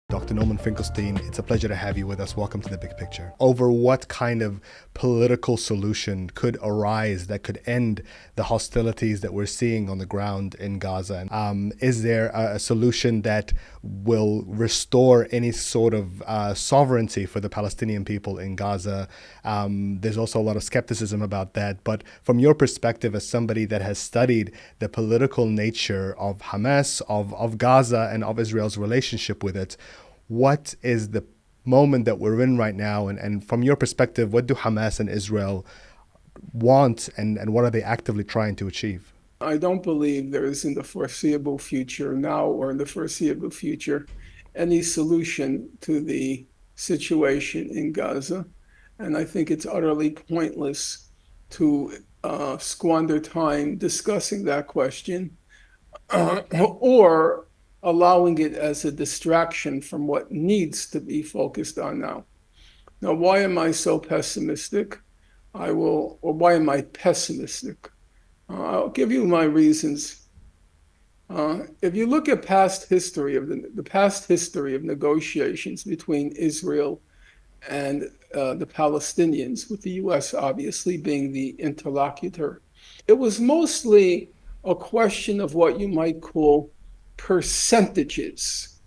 Dr. Norman Finkelstein, it's a pleasure to have you with us. Welcome to The Big Picture. Over what kind of political solution could arise that could end the hostilities that we're seeing on the ground in Gaza? Is there a solution that will restore any sort of sovereignty for the Palestinian people in Gaza? There's also a lot of skepticism about that. But from your perspective as somebody that has studied the political nature of Hamas, of Gaza, and of Israel's relationship with it, what is the moment that we're in right now? And from your perspective, what do Hamas and Israel want, and what are they actively trying to achieve? I don't believe there is in the foreseeable future, now or in the foreseeable future, any solution to the situation in Gaza. And I think it's utterly pointless to squander time discussing that question or allowing it as a distraction from what needs to be focused on now. Now, why am I so pessimistic? Why am I pessimistic? I'll give you my reasons. If you look at past history of the past history of negotiations between Israel and the Palestinians, with the U.S. obviously being the interlocutor, it was mostly a question of what you might call percentages.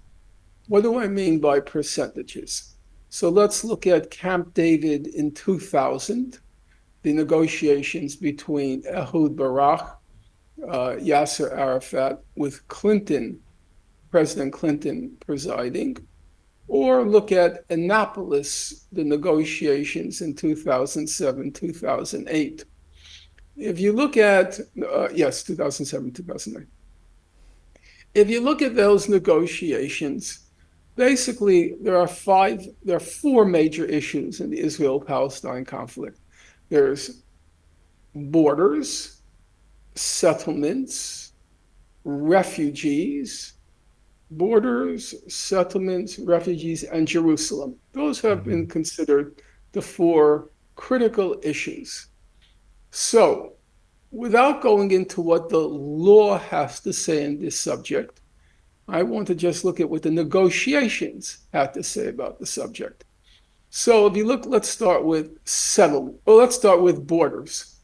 What do I mean by percentages? So let's look at Camp David in 2000, the negotiations between Ehud Barak, Yasser Arafat, with President Clinton presiding, or look at Annapolis, the negotiations in 2007, 2008. If you look at, 2007, 2008. If you look at those negotiations, basically there are four major issues in the Israel-Palestine conflict. There's borders, settlements, refugees, and Jerusalem. Those have been considered the four critical issues. So, without going into what the law has to say in this subject, I want to just look at what the negotiations had to say about the subject. So if you look, let's start with settlement. Well, let's start with borders.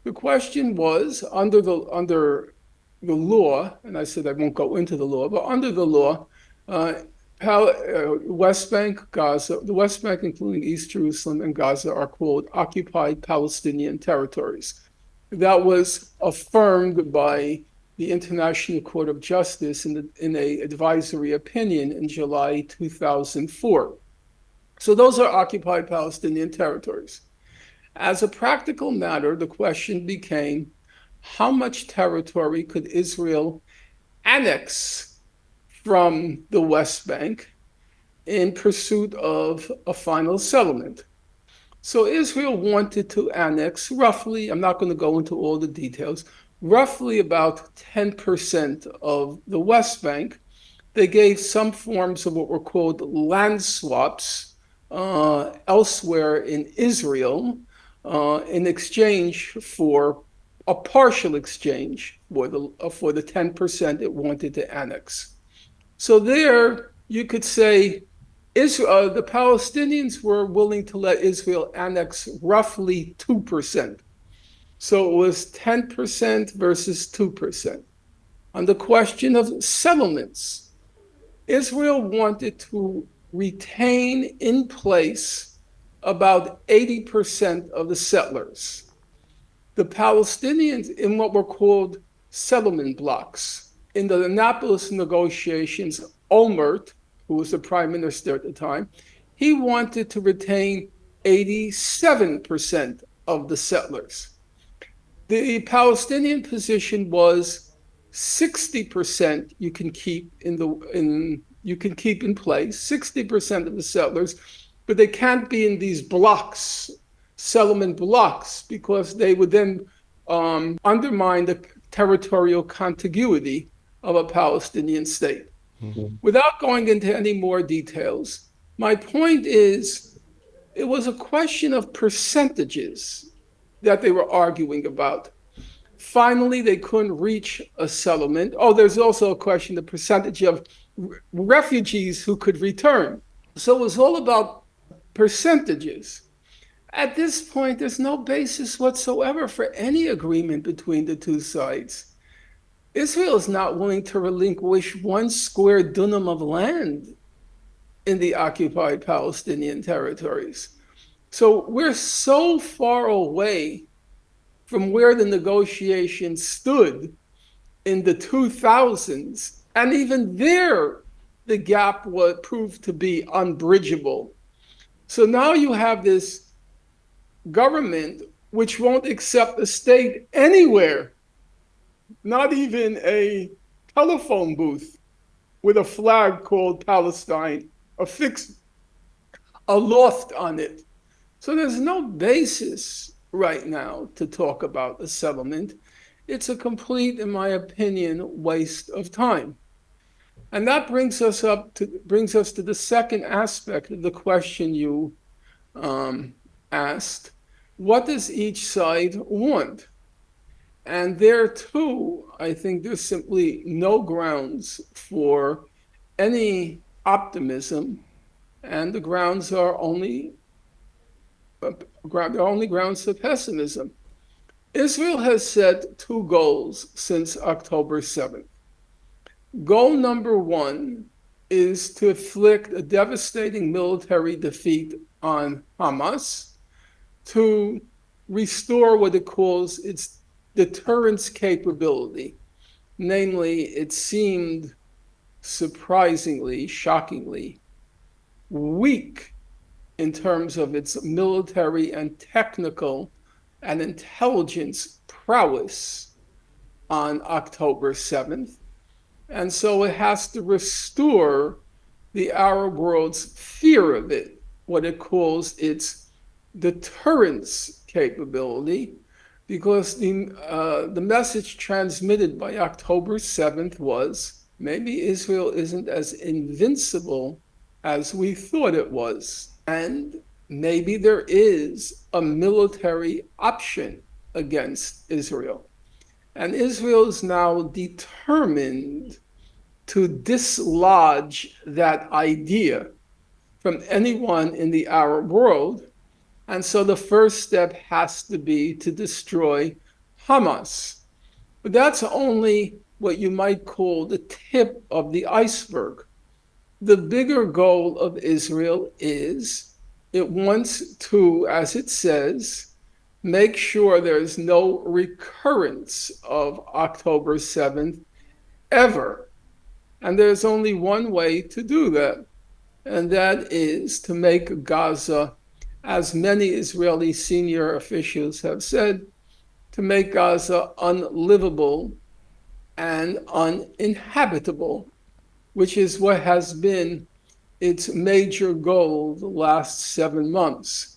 The question was, under the law, and I said I won't go into the law, but under the law, West Bank, Gaza, the West Bank, including East Jerusalem and Gaza, are called occupied Palestinian territories. That was affirmed by the International Court of Justice in an advisory opinion in July 2004. So those are occupied Palestinian territories. As a practical matter, the question became, how much territory could Israel annex from the West Bank in pursuit of a final settlement? So Israel wanted to annex roughly, I'm not going to go into all the details, roughly about 10% of the West Bank. They gave some forms of what were called land swaps elsewhere in Israel in exchange for a partial exchange for the 10% it wanted to annex. So there you could say the Palestinians were willing to let Israel annex roughly 2%. So it was 10% versus 2%. On the question of settlements, Israel wanted to retain in place about 80% of the settlers. The Palestinians, in what were called settlement blocks, in the Annapolis negotiations, Olmert, who was the prime minister at the time, he wanted to retain 87% of the settlers. The Palestinian position was 60% you can keep in place, 60% of the settlers, but they can't be in these blocks, settlement blocks, because they would then undermine the territorial contiguity of a Palestinian state. Mm-hmm. Without going into any more details, my point is it was a question of percentages that they were arguing about. Finally, they couldn't reach a settlement. Oh, there's also a question, the percentage of refugees who could return. So it was all about percentages. At this point, there's no basis whatsoever for any agreement between the two sides. Israel is not willing to relinquish 1 square dunam of land in the occupied Palestinian territories. So we're so far away from where the negotiations stood in the 2000s, and even there, the gap proved to be unbridgeable. So now you have this government which won't accept a state anywhere, not even a telephone booth with a flag called Palestine affixed aloft on it. So there's no basis right now to talk about a settlement. It's a complete, in my opinion, waste of time. And that brings us to the second aspect of the question you asked. What does each side want? And there too, I think there's simply no grounds for any optimism, and the grounds are only grounds of pessimism. Israel has set 2 goals since October 7th. Goal number 1 is to inflict a devastating military defeat on Hamas, to restore what it calls its deterrence capability. Namely, it seemed surprisingly, shockingly weak in terms of its military and technical and intelligence prowess on October 7th. And so it has to restore the Arab world's fear of it, what it calls its deterrence capability, because the message transmitted by October 7th was maybe Israel isn't as invincible as we thought it was. And maybe there is a military option against Israel. And Israel is now determined to dislodge that idea from anyone in the Arab world. And so the first step has to be to destroy Hamas. But that's only what you might call the tip of the iceberg. The bigger goal of Israel is it wants to, as it says, make sure there's no recurrence of October 7th ever. And there's only one way to do that, and that is to make Gaza, as many Israeli senior officials have said, to make Gaza unlivable and uninhabitable, which is what has been its major goal the last 7 months.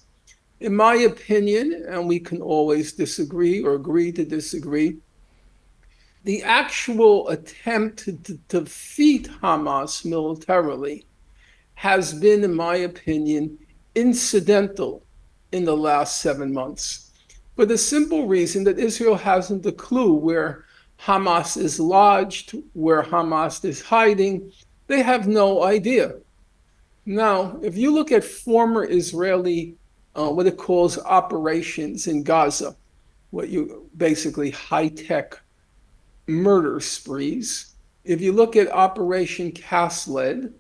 In my opinion, and we can always disagree or agree to disagree, the actual attempt to defeat Hamas militarily has been, in my opinion, incidental in the last 7 months, for the simple reason that Israel hasn't a clue where Hamas is lodged, where Hamas is hiding. They have no idea. Now, if you look at former Israeli, what it calls operations in Gaza, what you basically high-tech murder sprees. If you look at Operation Cast Lead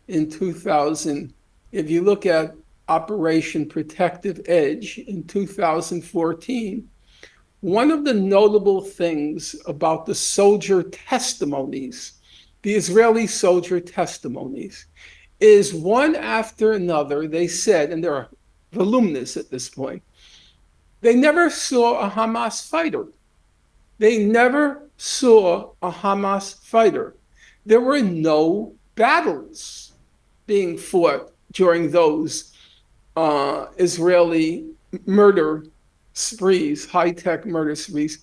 in 2000, if you look at Operation Protective Edge in 2014, one of the notable things about the soldier testimonies, the Israeli soldier testimonies, is one after another, they said, and they're voluminous at this point, they never saw a Hamas fighter. They never saw a Hamas fighter. There were no battles being fought during those Israeli murder sprees, high-tech murder sprees.